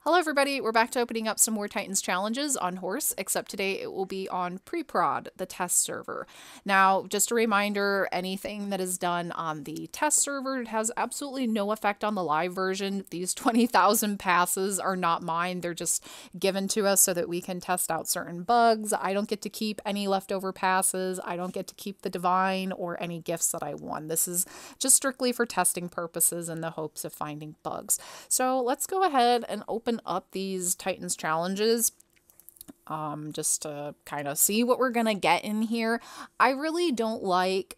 Hello everybody, we're back to opening up some more Titans challenges on Howrse, except today it will be on Preprod, the test server. Now, just a reminder, anything that is done on the test server has absolutely no effect on the live version. These 20,000 passes are not mine, they're just given to us so that we can test out certain bugs. I don't get to keep any leftover passes, I don't get to keep the divine or any gifts that I won. This is just strictly for testing purposes in the hopes of finding bugs. So let's go ahead and open up these Titans challenges just to kind of see what we're gonna get in here. I really don't like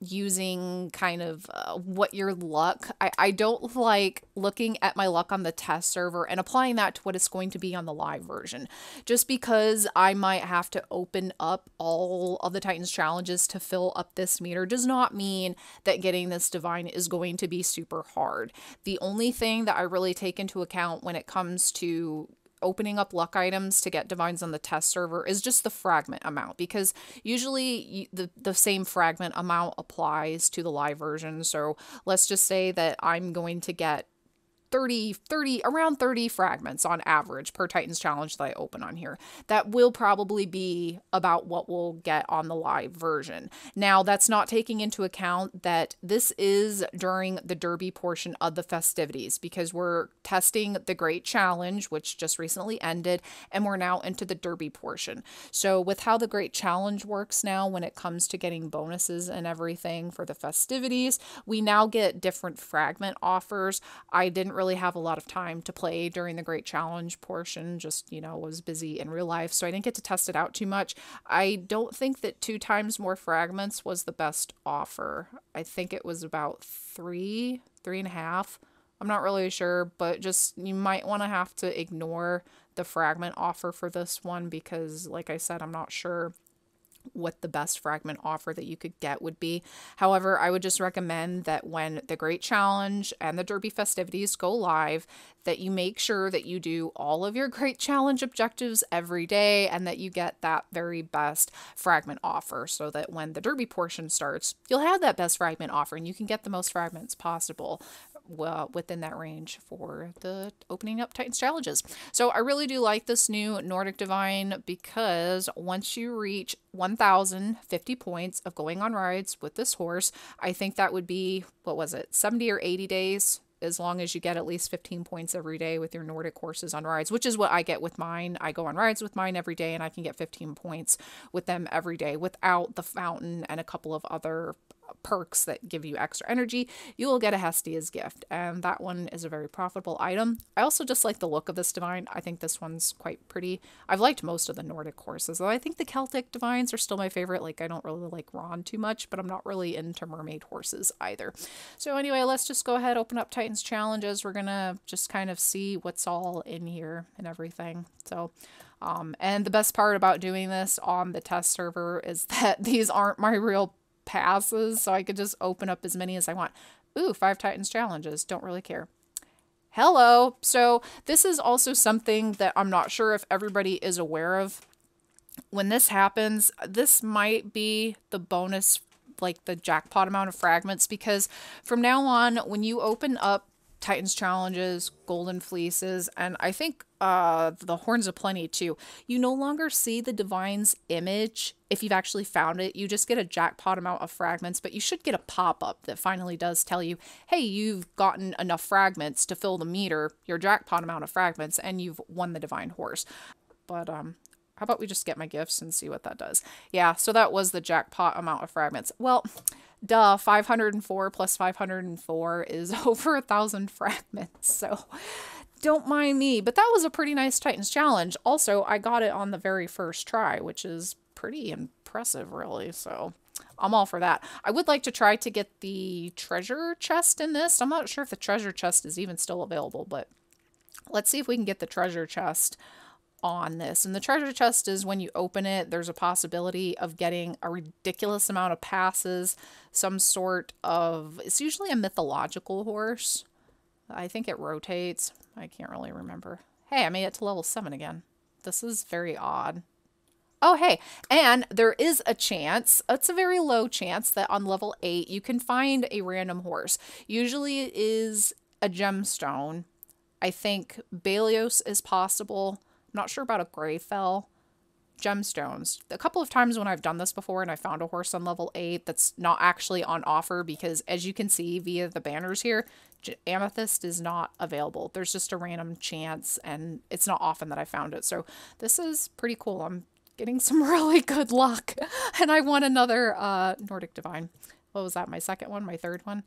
using kind of what your luck. I don't like looking at my luck on the test server and applying that to what it's going to be on the live version. Just because I might have to open up all of the Titans challenges to fill up this meter does not mean that getting this divine is going to be super hard. The only thing that I really take into account when it comes to opening up luck items to get divines on the test server is just the fragment amount, because usually the same fragment amount applies to the live version. So let's just say that I'm going to get around 30 fragments on average per Titans challenge that I open on here. That will probably be about what we'll get on the live version. Now, that's not taking into account that this is during the derby portion of the festivities, because we're testing the Great Challenge, which just recently ended, and we're now into the derby portion. So with how the Great Challenge works now when it comes to getting bonuses and everything for the festivities, we now get different fragment offers. I didn't really have a lot of time to play during the Great Challenge portion, just, was busy in real life, so I didn't get to test it out too much. I don't think that 2 times more fragments was the best offer. I think it was about 3.5. I'm not really sure, but just you might want to have to ignore the fragment offer for this one, because like I said, I'm not sure what the best fragment offer that you could get would be. However, I would just recommend that when the Great Challenge and the Derby festivities go live, that you make sure that you do all of your Great Challenge objectives every day and that you get that very best fragment offer, so that when the Derby portion starts, you'll have that best fragment offer and you can get the most fragments possible within that range for the opening up Titans challenges. So I really do like this new Nordic Divine, because once you reach 1,050 points of going on rides with this horse, I think that would be, 70 or 80 days, as long as you get at least 15 points every day with your Nordic horses on rides, which is what I get with mine. I go on rides with mine every day and I can get 15 points with them every day without the fountain and a couple of other perks that give you extra energy. You will get a Hestia's gift, and that one is a very profitable item. I also just like the look of this divine. I think this one's quite pretty. I've liked most of the Nordic horses, though I think the Celtic divines are still my favorite. Like, I don't really like Ron too much, but I'm not really into mermaid horses either. So anyway, let's just go ahead, open up Titans challenges. We're gonna just kind of see what's all in here and everything. So and the best part about doing this on the test server is that these aren't my real passes, so I could just open up as many as I want. Ooh, 5 Titans challenges. Don't really care. Hello. So this is also something that I'm not sure if everybody is aware of. When this happens, this might be the bonus, like the jackpot amount of fragments, because from now on, when you open up Titans challenges, golden fleeces, and I think the horns of plenty too, you no longer see the divine's image if you've actually found it. You just get a jackpot amount of fragments, but you should get a pop-up that finally does tell you, hey, you've gotten enough fragments to fill the meter, your jackpot amount of fragments, and you've won the divine horse. But how about we just get my gifts and see what that does? Yeah, so that was the jackpot amount of fragments. Well, duh, 504 plus 504 is over 1,000 fragments, so don't mind me. But that was a pretty nice Titans challenge. Also, I got it on the very first try, which is pretty impressive, really, so I'm all for that. I would like to try to get the treasure chest in this. I'm not sure if the treasure chest is even still available, but let's see if we can get the treasure chest on this. And the treasure chest is, when you open it, there's a possibility of getting a ridiculous amount of passes, some sort of, it's usually a mythological horse. I think it rotates. I can't really remember. Hey, I made it to level 7 again. This is very odd. Oh, hey, and there is a chance, it's a very low chance, that on level 8 you can find a random horse. Usually it is a gemstone, I think Balios is possible. I'm not sure about a Greyfell. Gemstones. A couple of times when I've done this before and I found a horse on level 8 that's not actually on offer, because as you can see via the banners here, Amethyst is not available. There's just a random chance, and it's not often that I found it. So this is pretty cool. I'm getting some really good luck. And I won another Nordic Divine. What was that? My second one? My third one?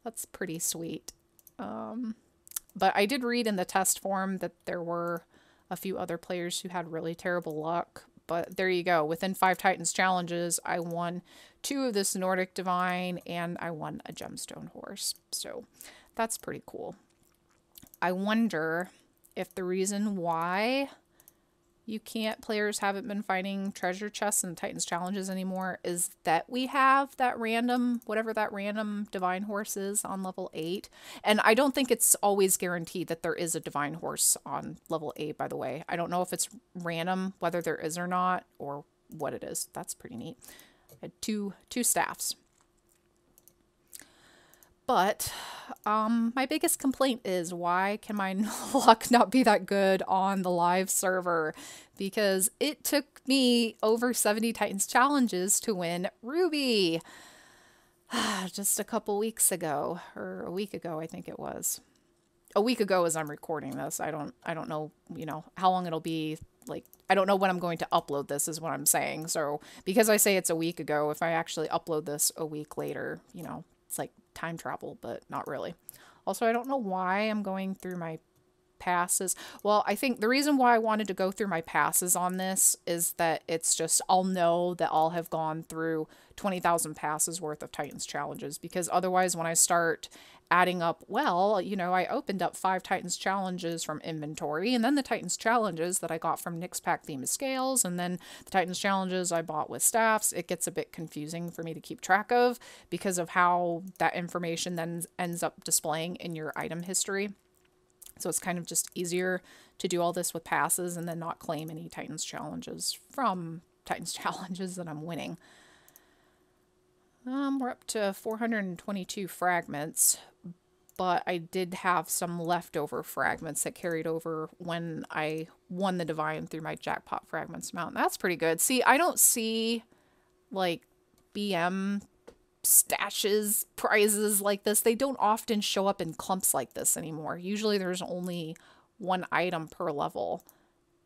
That's pretty sweet. But I did read in the test forum that there were a few other players who had really terrible luck. But there you go. Within 5 Titans challenges, I won 2 of this Nordic Divine, and I won a gemstone horse. So that's pretty cool. I wonder if the reason why players haven't been finding treasure chests and Titans challenges anymore is that we have that random, whatever that random divine horse is on level 8. And I don't think it's always guaranteed that there is a divine horse on level 8, by the way. I don't know if it's random, whether there is or not, or what it is. That's pretty neat. I had two staffs. But my biggest complaint is, why can my luck not be that good on the live server? Because it took me over 70 Titans challenges to win Ruby. Just a couple weeks ago, or a week ago, I think it was. A week ago as I'm recording this. I don't know, how long it'll be. Like, I don't know when I'm going to upload this is what I'm saying. So because I say it's a week ago, if I actually upload this a week later, it's like time travel, but not really. Also, I don't know why I'm going through my passes. Well, I think the reason why I wanted to go through my passes on this is that it's just, I'll know that I'll have gone through 20,000 passes worth of Titans challenges, because otherwise when I start adding up, well, I opened up 5 Titans challenges from inventory, and then the Titans challenges that I got from Nick's Pack Theme of Scales, and then the Titans challenges I bought with staffs. It gets a bit confusing for me to keep track of because of how that information then ends up displaying in your item history. So it's kind of just easier to do all this with passes and then not claim any Titans challenges from Titans challenges that I'm winning. We're up to 422 fragments, but I did have some leftover fragments that carried over when I won the Divine through my jackpot fragments amount. That's pretty good. See, I don't see like BM stashes, prizes like this. They don't often show up in clumps like this anymore. Usually there's only 1 item per level.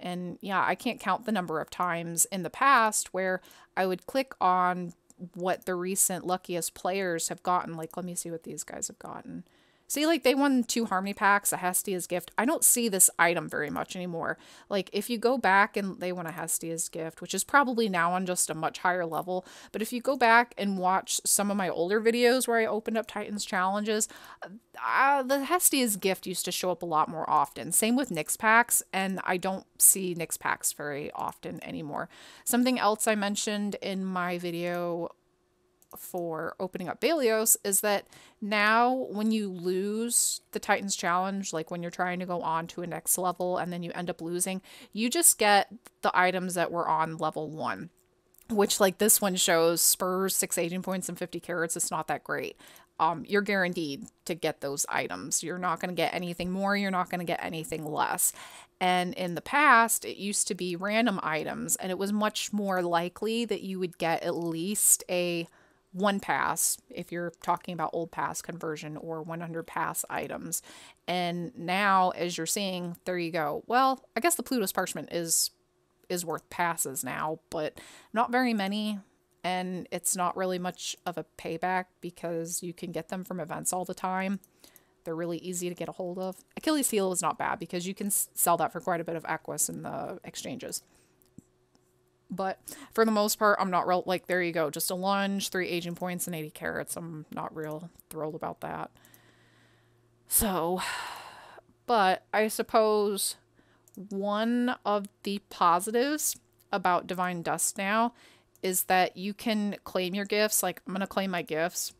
And yeah, I can't count the number of times in the past where I would click on what the recent luckiest players have gotten. Like, let me see what these guys have gotten. See, like, they won 2 Harmony Packs, a Hestia's Gift. I don't see this item very much anymore. Like, if you go back and they won a Hestia's Gift, which is probably now on just a much higher level, but if you go back and watch some of my older videos where I opened up Titans challenges, the Hestia's Gift used to show up a lot more often. Same with Nyx Packs, and I don't see Nyx Packs very often anymore. Something else I mentioned in my video for opening up Balios is that now when you lose the Titans challenge, like when you're trying to go on to a next level and then you end up losing, you just get the items that were on level 1, which, like, this one shows spurs, 6 aging points, and 50 carats. It's not that great. You're guaranteed to get those items. You're not going to get anything more. You're not going to get anything less. And in the past, it used to be random items, and it was much more likely that you would get at least a 1 pass if you're talking about old pass conversion, or 100 pass items. And now, as you're seeing, there you go. Well, I guess the Pluto's Parchment is worth passes now, but not very many, and it's not really much of a payback because you can get them from events all the time. They're really easy to get a hold of. Achilles heel is not bad because you can sell that for quite a bit of Equus in the exchanges. But for the most part, I'm not real, like, there you go. Just a lunge, 3 aging points, and 80 carats. I'm not real thrilled about that. So, but I suppose one of the positives about Divine Dust now is that you can claim your gifts. Like, I'm going to claim my gifts,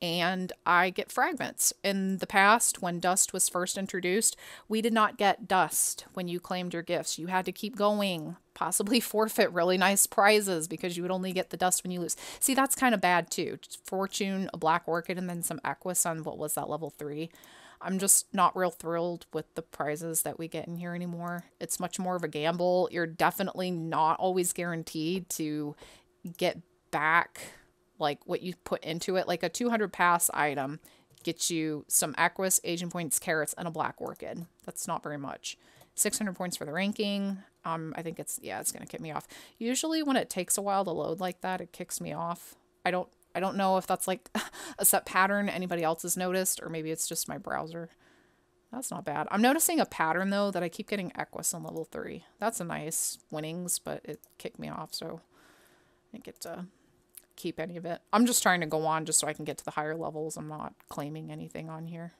and I get fragments. In the past, when dust was first introduced, we did not get dust when you claimed your gifts. You had to keep going, possibly forfeit really nice prizes because you would only get the dust when you lose. See, that's kind of bad too. Fortune, a black orchid, and then some Equus on, what was that, level 3. I'm just not real thrilled with the prizes that we get in here anymore. It's much more of a gamble. You're definitely not always guaranteed to get back like what you put into it. Like a 200 pass item gets you some Aquas, Aging Points, Carrots, and a Black Orchid. That's not very much. 600 points for the ranking. I think it's going to kick me off. Usually when it takes a while to load like that, it kicks me off. I don't know if that's like a set pattern anybody else has noticed, or maybe it's just my browser. That's not bad. I'm noticing a pattern though that I keep getting Equus on level 3. That's a nice winnings, but it kicked me off, so I didn't get to keep any of it. I'm just trying to go on just so I can get to the higher levels. I'm not claiming anything on here.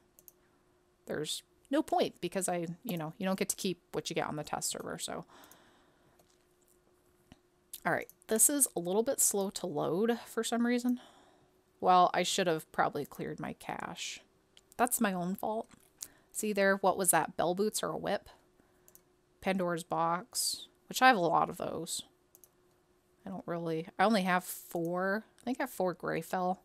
There's no point because you don't get to keep what you get on the test server, so. All right, this is a little bit slow to load for some reason. Well, I should have probably cleared my cache. That's my own fault. See there, what was that? Bell boots or a whip? Pandora's box, which I have a lot of those. I only have 4. I think I have 4 Greyfell.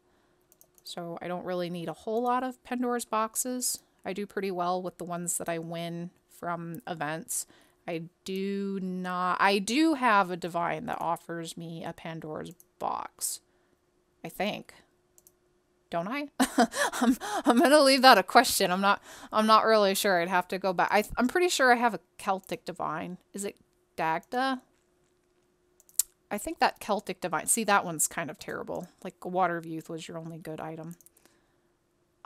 So I don't really need a whole lot of Pandora's boxes. I do pretty well with the ones that I win from events. I do have a divine that offers me a Pandora's box. I think. Don't I? I'm gonna leave that a question. I'm not really sure. I'd have to go back. I'm pretty sure I have a Celtic divine. Is it Dagda? I think that Celtic divine. See, that one's kind of terrible. Like Water of Youth was your only good item.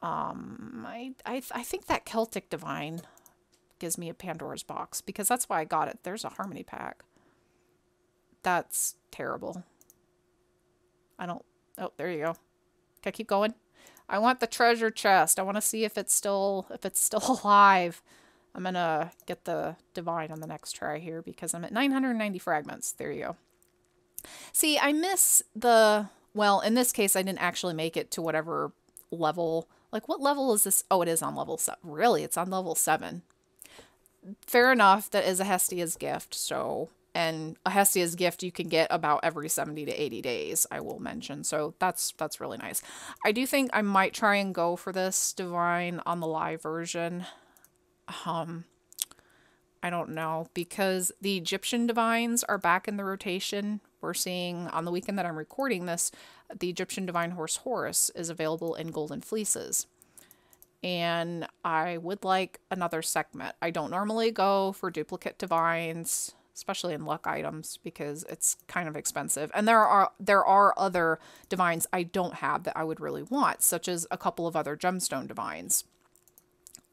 I think that Celtic divine gives me a Pandora's box because that's why I got it. There's a Harmony pack. That's terrible. Oh, there you go. Okay, keep going. I want the treasure chest. I want to see if it's still alive. I'm gonna get the divine on the next try here because I'm at 990 fragments. There you go. See, I miss well, in this case, I didn't actually make it to whatever level. Like, what level is this? Oh, it is on level 7. Really? It's on level 7. Fair enough. That is a Hestia's gift. So, and a Hestia's gift you can get about every 70 to 80 days, I will mention. So that's really nice. I do think I might try and go for this divine on the live version. I don't know, because the Egyptian divines are back in the rotation. We're seeing on the weekend that I'm recording this, the Egyptian divine horse Howrse is available in golden fleeces. And I would like another segment. I don't normally go for duplicate divines, especially in luck items, because it's kind of expensive. And there are other divines I don't have that I would really want, such as a couple of other gemstone divines.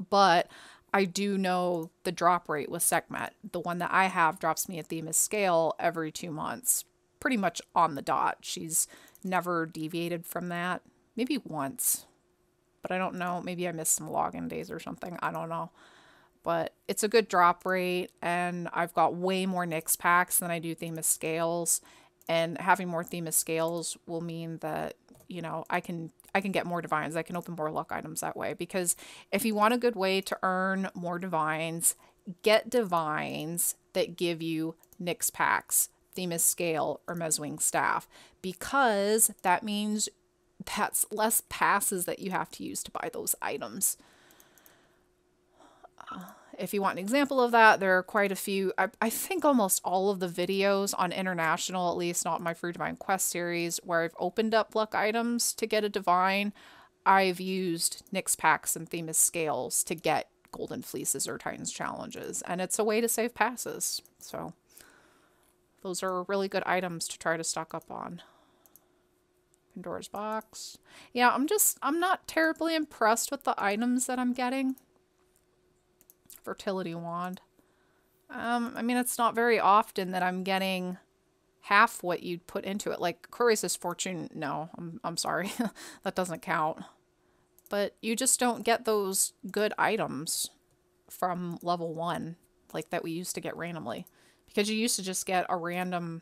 But I do know the drop rate with Sekhmet. The one that I have drops me a Themis scale every 2 months, pretty much on the dot. She's never deviated from that. Maybe once, but I don't know. Maybe I missed some login days or something. I don't know. But it's a good drop rate, and I've got way more Nyx packs than I do Themis scales. And having more Themis scales will mean that, you know, I can get more divines. I can open more luck items that way. Because if you want a good way to earn more divines, get divines that give you Nyx packs, Themis scale, or Mezwing staff. Because that means that's less passes that you have to use to buy those items. If you want an example of that, there are quite a few. I think almost all of the videos on International, at least not my Free Divine Quest series, where I've opened up luck items to get a divine, I've used Nyx packs and Themis scales to get golden fleeces or Titans challenges, and it's a way to save passes. So those are really good items to try to stock up on. Pandora's box. Yeah, I'm not terribly impressed with the items that I'm getting. Fertility wand. I mean, it's not very often that I'm getting half what you'd put into it. Like Coriace's Fortune, no, I'm sorry. That doesn't count. But you just don't get those good items from level 1, like that we used to get randomly. Because you used to just get a random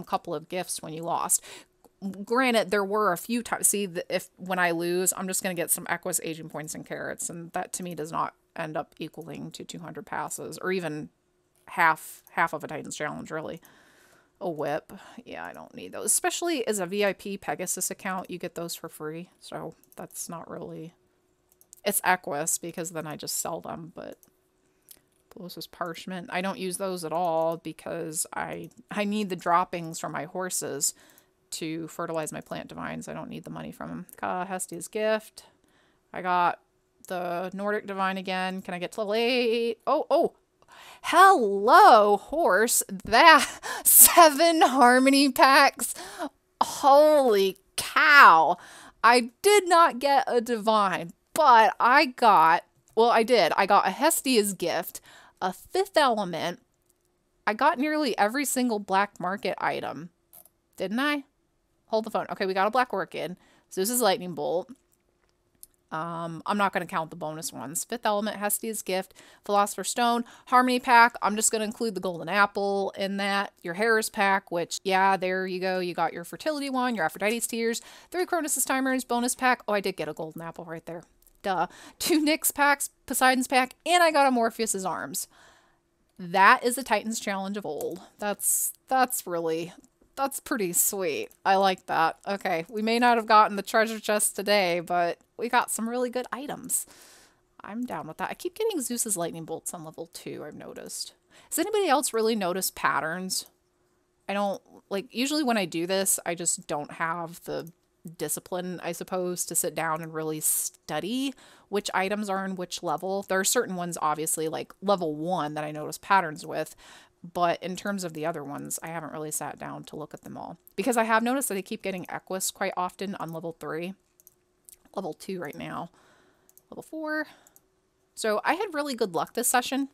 couple of gifts when you lost. Granted, there were a few times. See, when I lose, I'm just going to get some Equus, Aging Points, and Carrots, and that to me does not end up equaling to 200 passes, or even half of a Titans challenge, really. A whip, yeah, I don't need those. Especially as a VIP Pegasus account, you get those for free, so that's not really It's Equus because then I just sell them, but Plosive Parchment, I don't use those at all because I need the droppings from my horses to fertilize my plant divines. I don't need the money from them. Hestia's Gift. I got the Nordic Divine again. Can I get to level 8? Oh, hello, Howrse. That 7 harmony packs. Holy cow. I did not get a divine, but I got, well, I did. I got a Hestia's Gift, a 5th element. I got nearly every single black market item. Didn't I? Hold the phone. Okay, we got a Black Orchid. Zeus's Lightning Bolt. I'm not going to count the bonus ones. 5th element, Hestia's Gift, Philosopher's Stone, Harmony pack. I'm just going to include the Golden Apple in that. Your Howrse pack, which, yeah, there you go. You got your Fertility one, your Aphrodite's Tears, 3 Cronus's Timers, bonus pack. Oh, I did get a Golden Apple right there. Duh. 2 Nyx packs, Poseidon's pack, and I got a Morpheus's Arms. That is the Titans Challenge of old. That's pretty sweet. I like that. Okay, we may not have gotten the treasure chest today, but we got some really good items. I'm down with that. I keep getting Zeus's Lightning Bolts on level 2, I've noticed. Does anybody else really notice patterns? I don't, like, usually when I do this, I just don't have the discipline, I suppose, to sit down and really study which items are in which level. There are certain ones, obviously, like level 1 that I notice patterns with, but in terms of the other ones, I haven't really sat down to look at them all. Because I have noticed that I keep getting Equus quite often on level 3. Level 2 right now. Level 4. So I had really good luck this session.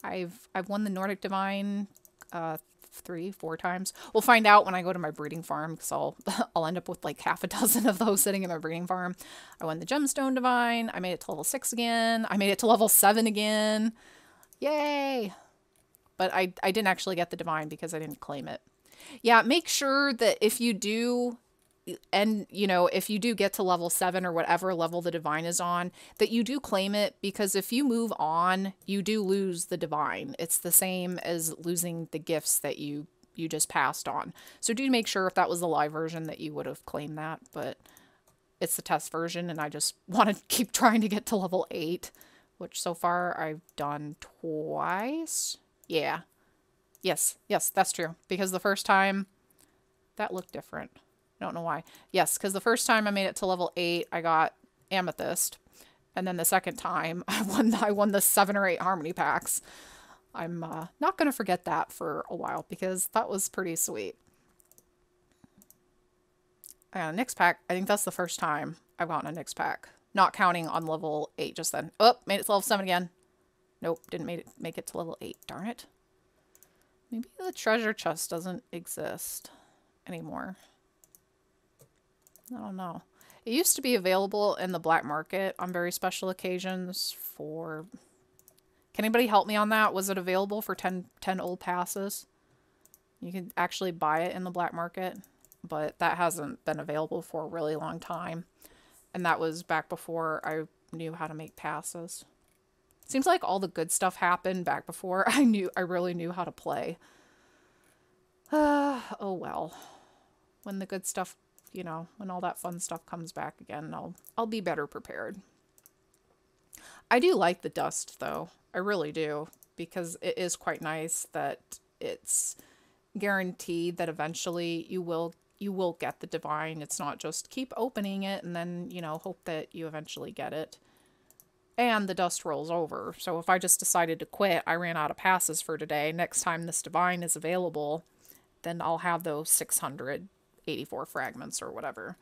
I've won the Nordic Divine 3-4 times. We'll find out when I go to my breeding farm, because I'll end up with like half a dozen of those sitting in my breeding farm. I won the Gemstone Divine. I made it to level 6 again. I made it to level 7 again. Yay! But I didn't actually get the divine because I didn't claim it. Yeah, make sure that if you do, and you know, if you do get to level 7 or whatever level the divine is on, that you do claim it, because if you move on, you do lose the divine. It's the same as losing the gifts that you just passed on. So do make sure if that was the live version that you would have claimed that, but it's the test version and I just want to keep trying to get to level 8, which so far I've done twice. Yeah. Yes, that's true. Because the first time, that looked different. I don't know why. Yes, because the first time I made it to level 8, I got Amethyst. And then the second time, I won the 7 or 8 Harmony packs. I'm not going to forget that for a while, because that was pretty sweet. I got a Nyx pack. I think that's the first time I've gotten a Nyx pack. Not counting on level 8 just then. Oh, made it to level 7 again. Nope, didn't make it to level 8. Darn it. Maybe the treasure chest doesn't exist anymore. I don't know. It used to be available in the black market on very special occasions for... Can anybody help me on that? Was it available for 10 old passes? You could actually buy it in the black market, but that hasn't been available for a really long time. And that was back before I knew how to make passes. Seems like all the good stuff happened back before I really knew how to play. Oh well. When the good stuff, you know, when all that fun stuff comes back again, I'll be better prepared. I do like the dust though. I really do, because it is quite nice that it's guaranteed that eventually you will get the divine. It's not just keep opening it and then, you know, hope that you eventually get it. And the dust rolls over. So if I just decided to quit, I ran out of passes for today, next time this divine is available, then I'll have those 684 fragments or whatever.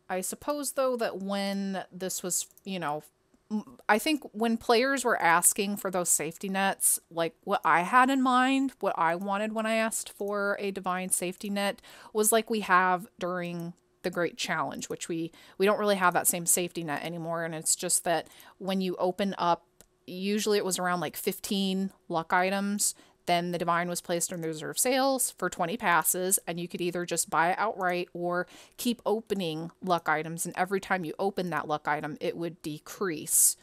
I suppose, though, that when this was, you know, I think when players were asking for those safety nets, like what I had in mind, what I wanted when I asked for a divine safety net, was like we have during the Great Challenge, which we don't really have that same safety net anymore. And it's just that when you open up, usually it was around like 15 luck items, then the divine was placed on the reserve sales for 20 passes, and you could either just buy it outright or keep opening luck items, and every time you open that luck item, it would decrease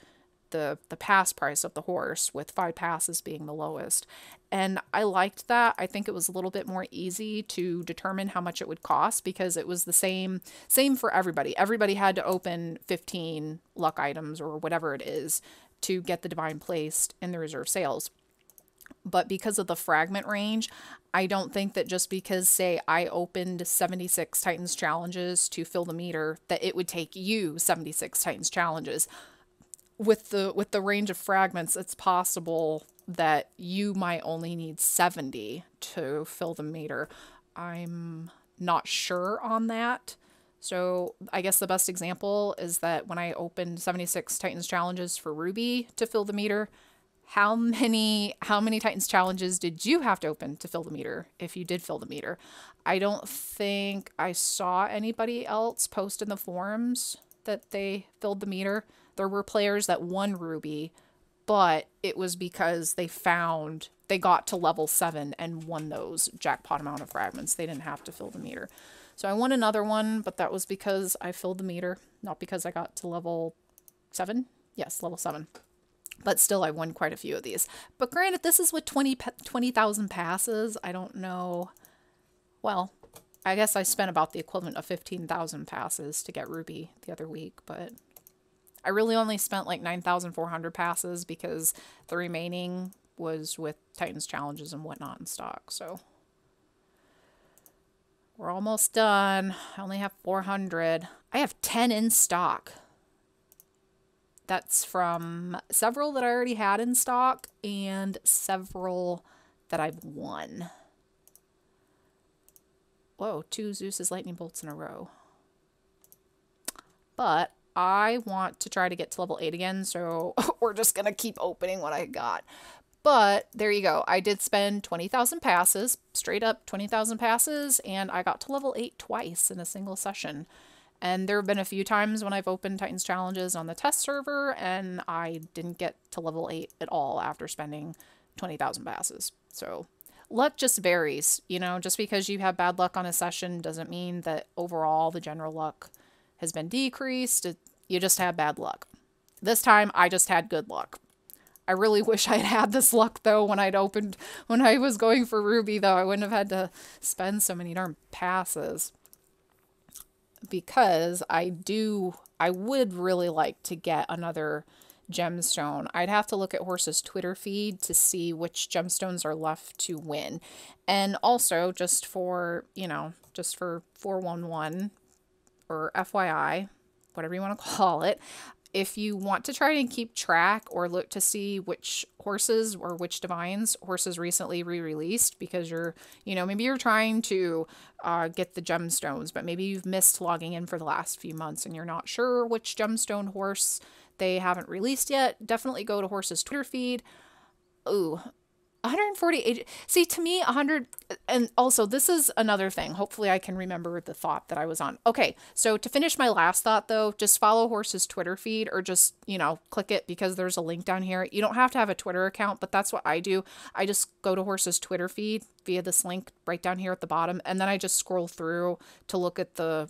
the pass price of the horse, with 5 passes being the lowest. And I liked that. I think it was a little bit more easy to determine how much it would cost because it was the same for everybody. Everybody had to open 15 luck items or whatever it is to get the divine placed in the reserve sales. But because of the fragment range, I don't think that just because, say, I opened 76 Titans challenges to fill the meter, that it would take you 76 Titans challenges. With the range of fragments, it's possible that you might only need 70 to fill the meter. I'm not sure on that. So I guess the best example is that when I opened 76 Titans challenges for Ruby to fill the meter, how many Titans challenges did you have to open to fill the meter if you did fill the meter? I don't think I saw anybody else post in the forums that they filled the meter. There were players that won Ruby, but it was because they got to level 7 and won those jackpot amount of fragments. They didn't have to fill the meter. So I won another one, but that was because I filled the meter, not because I got to level 7. Yes, level 7. But still, I won quite a few of these. But granted, this is with 20,000 passes. I don't know. Well, I guess I spent about the equivalent of 15,000 passes to get Ruby the other week, but I really only spent like 9,400 passes because the remaining was with Titans challenges and whatnot in stock. So we're almost done. I only have 400. I have 10 in stock. That's from several that I already had in stock and several that I've won. Whoa, 2 Zeus's lightning bolts in a row. But I want to try to get to level 8 again, so we're just going to keep opening what I got. But there you go. I did spend 20,000 passes, straight up 20,000 passes, and I got to level 8 twice in a single session. And there have been a few times when I've opened Titans challenges on the test server, and I didn't get to level 8 at all after spending 20,000 passes. So luck just varies. You know, just because you have bad luck on a session doesn't mean that overall the general luck has been decreased. You just had bad luck. This time, I just had good luck. I really wish I had this luck, though, when I was going for Ruby, though. I wouldn't have had to spend so many darn passes. Because I would really like to get another gemstone. I'd have to look at Howrse's Twitter feed to see which gemstones are left to win. And also, just for 411, or FYI, whatever you want to call it, if you want to try and keep track or look to see which horses or which divines Howrse recently re-released, because maybe you're trying to get the gemstones, but maybe you've missed logging in for the last few months and you're not sure which gemstone Howrse they haven't released yet, definitely go to Howrse's Twitter feed. Ooh, 140. See, to me, 100. And also, this is another thing. Hopefully, I can remember the thought that I was on. Okay, so to finish my last thought, though, just follow Howrse's Twitter feed, or just, click it because there's a link down here. You don't have to have a Twitter account, but that's what I do. I just go to Howrse's Twitter feed via this link right down here at the bottom, and then I just scroll through to look at the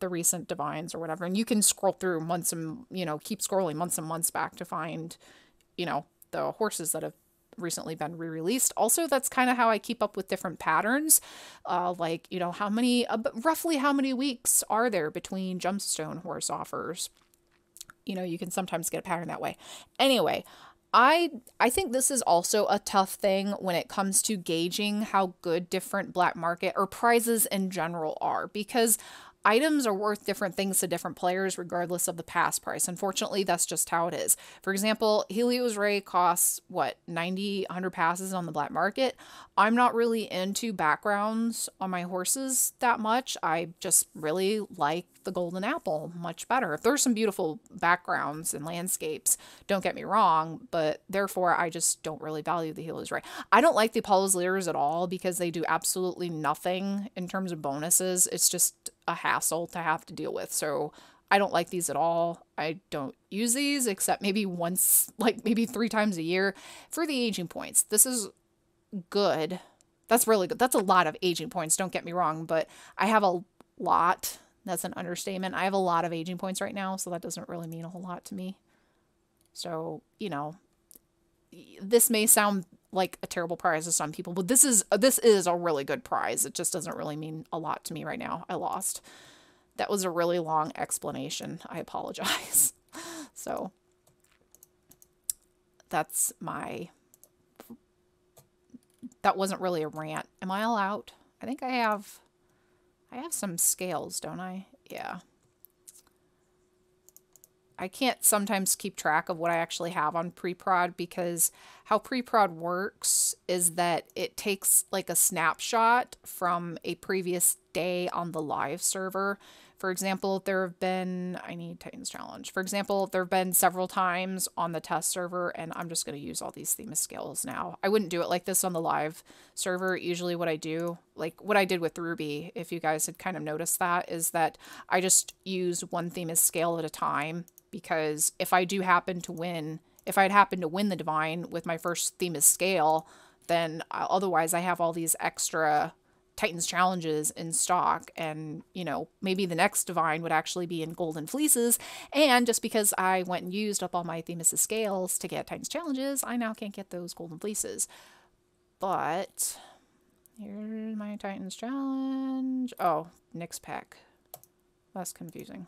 recent divines or whatever. And you can scroll through months and, keep scrolling months and months back to find, the horses that have recently been re-released. Also, that's kind of how I keep up with different patterns, roughly how many weeks are there between gemstone Howrse offers. You can sometimes get a pattern that way. Anyway, I think this is also a tough thing when it comes to gauging how good different black market or prizes in general are, because items are worth different things to different players regardless of the pass price. Unfortunately, that's just how it is. For example, Helios Ray costs, 90, 100 passes on the black market. I'm not really into backgrounds on my horses that much. I just really like the golden apple much better. There's some beautiful backgrounds and landscapes, don't get me wrong, but therefore I just don't really value the Helios Ray. I don't like the Apollo's Leers at all because they do absolutely nothing in terms of bonuses. It's just a hassle to have to deal with. So I don't like these at all. I don't use these except maybe once, maybe 3 times a year for the aging points. This is good. That's really good. That's a lot of aging points, don't get me wrong, but I have a lot. That's an understatement. I have a lot of aging points right now, so that doesn't really mean a whole lot to me. So, you know, this may sound like a terrible prize to some people, but this is a really good prize. It just doesn't really mean a lot to me right now. I lost. That was a really long explanation. I apologize. So that's my, that wasn't really a rant. Am I all out? I think I have some scales, don't I? Yeah. I can't sometimes keep track of what I actually have on Preprod, because how Preprod works is that it takes like a snapshot from a previous day on the live server. For example, there have been, I need Titans Challenge. For example, there have been several times on the test server, and I'm just going to use all these Themis scales now. I wouldn't do it like this on the live server. Usually what I do, like what I did with Ruby, if you guys had kind of noticed that, is that I just use one Themis scale at a time, because if I do happen to win, if I'd happen to win the Divine with my first Themis scale, then otherwise I have all these extra Titans challenges in stock, and you know, maybe the next Divine would actually be in Golden Fleeces, and just because I went and used up all my Themis scales to get Titans challenges, I now can't get those Golden Fleeces. But here's my Titans challenge. Oh, Nyx pack. That's confusing.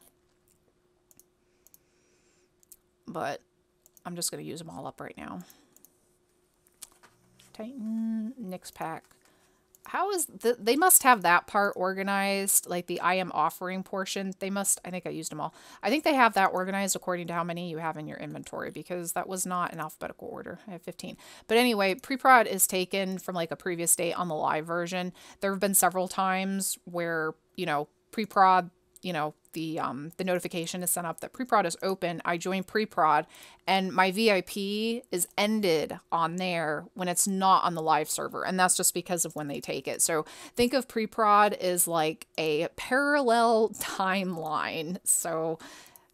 But I'm just going to use them all up right now. Titan, Nyx pack. How is they must have that part organized, like the I am offering portion. They must, I think I used them all. I think they have that organized according to how many you have in your inventory, because that was not in alphabetical order. I have 15. But anyway, Preprod is taken from like a previous date on the live version. There have been several times where, you know, Preprod, you know, the notification is sent up that Preprod is open. I join Preprod, and my VIP is ended on there when it's not on the live server, and that's just because of when they take it. So think of Preprod as like a parallel timeline. So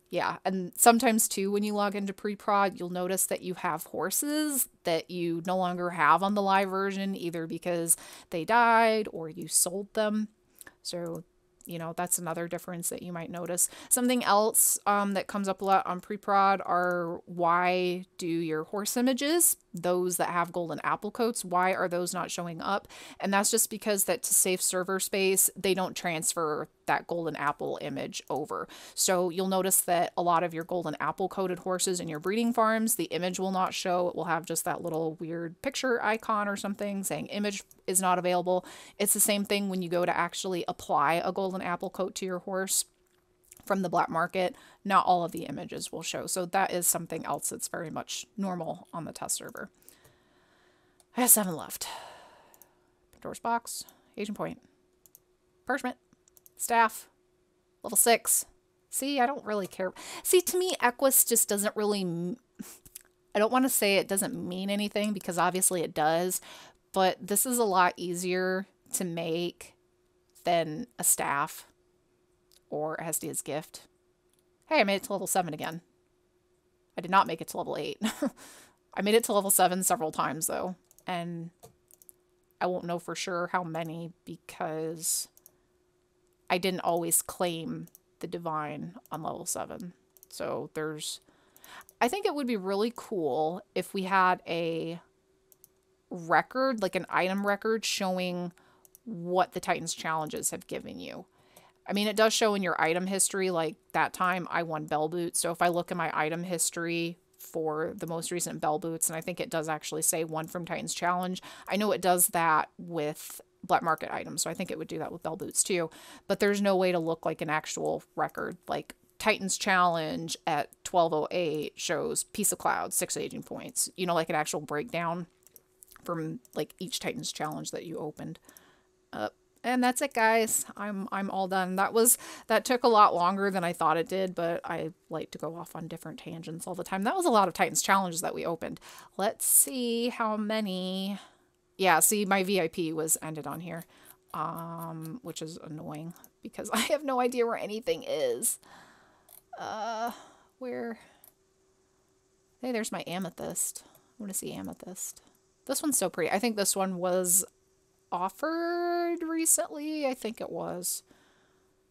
yeah, and sometimes too, when you log into Preprod, you'll notice that you have horses that you no longer have on the live version, either because they died or you sold them. So you know, that's another difference that you might notice. Something else that comes up a lot on Preprod are, why do your horse images, those that have golden apple coats, why are those not showing up? And that's just because that to save server space, they don't transfer that golden apple image over. So you'll notice that a lot of your golden apple coated horses in your breeding farms, the image will not show. It will have just that little weird picture icon or something saying image is not available. It's the same thing when you go to actually apply a golden apple coat to your horse from the black market. Not all of the images will show. So that is something else that's very much normal on the test server. I have 7 left. Pandora's box, agent point, parchment, staff, level 6. See, I don't really care. See, to me, Equus just doesn't really, I don't want to say it doesn't mean anything, because obviously it does, but this is a lot easier to make than a staff or Hestia's gift. Hey, I made it to level 7 again. I did not make it to level 8. I made it to level 7 several times though, and I won't know for sure how many, because I didn't always claim the Divine on level 7. So there's, I think it would be really cool if we had a record, like an item record, showing what the Titans challenges have given you. I mean, it does show in your item history, like that time I won Bell Boots. So if I look at my item history for the most recent Bell Boots, and I think it does actually say one from Titans Challenge. I know it does that with black market items, so I think it would do that with Bell Boots too. But there's no way to look like an actual record. Like Titans Challenge at 1208 shows Piece of Cloud, 6 aging points. You know, like an actual breakdown from like each Titans Challenge that you opened. And that's it, guys. I'm all done. That took a lot longer than I thought it did, but I like to go off on different tangents all the time. That was a lot of Titans challenges that we opened. Let's see how many. Yeah, see, my VIP was ended on here, which is annoying because I have no idea where anything is. Where? Hey, there's my amethyst. I want to see amethyst. This one's so pretty. I think this one was offered recently. I think it was.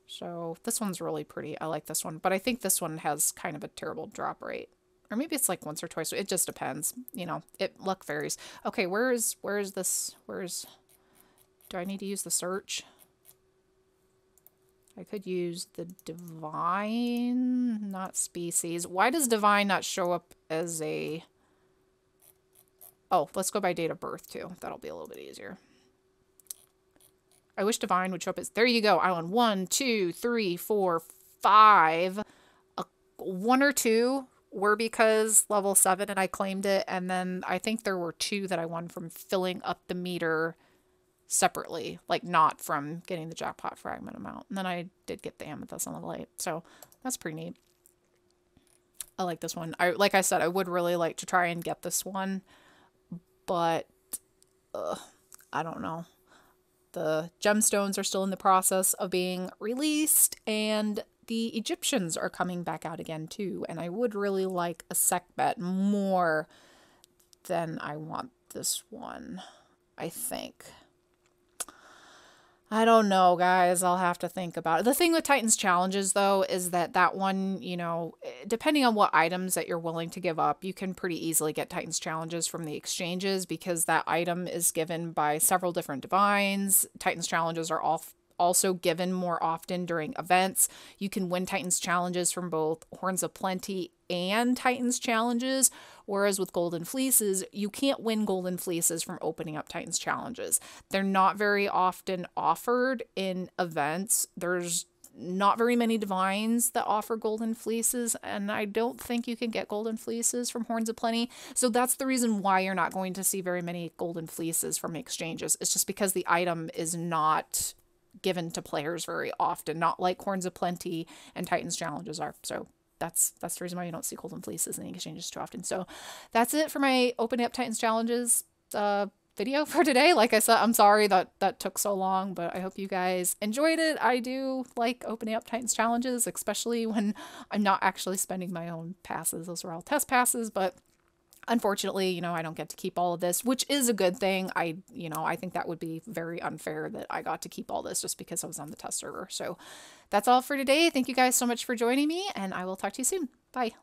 So this one's really pretty. I like this one, but I think this one has kind of a terrible drop rate. Or maybe it's like once or twice. It just depends. You know, luck varies. Okay, where is this? Do I need to use the search? I could use the divine, not species. Why does divine not show up as a... Oh, let's go by date of birth too. That'll be a little bit easier. I wish divine would show up as... There you go. Island 1, 2, 3, 4, 5. 1 or 2 were because level 7 and I claimed it. And then I think there were 2 that I won from filling up the meter separately, like not from getting the jackpot fragment amount. And then I did get the amethyst on level 8. So that's pretty neat. I like this one. Like I said, I would really like to try and get this one, but I don't know. The gemstones are still in the process of being released, and the Egyptians are coming back out again too. And I would really like a sec bet more than I want this one, I think. I don't know, guys. I'll have to think about it. The thing with Titan's Challenges, though, is that one, you know, depending on what items that you're willing to give up, you can pretty easily get Titan's Challenges from the exchanges because that item is given by several different divines. Titan's Challenges are also given more often during events. You can win Titan's Challenges from both Horns of Plenty and Titan's Challenges, whereas with Golden Fleeces, you can't win Golden Fleeces from opening up Titan's Challenges. They're not very often offered in events. There's not very many divines that offer Golden Fleeces, and I don't think you can get Golden Fleeces from Horns of Plenty. So that's the reason why you're not going to see very many Golden Fleeces from exchanges. It's just because the item is not given to players very often, not like Horns of Plenty and Titan's Challenges are. So that's the reason why you don't see Golden Fleeces in the exchanges too often. So that's it for my opening up Titan's Challenges video for today. Like I said, I'm sorry that took so long, but I hope you guys enjoyed it. I do like opening up Titan's Challenges, especially when I'm not actually spending my own passes. Those are all test passes, but unfortunately, you know, I don't get to keep all of this, which is a good thing. I think that would be very unfair that I got to keep all this just because I was on the test server. So that's all for today. Thank you guys so much for joining me, and I will talk to you soon. Bye.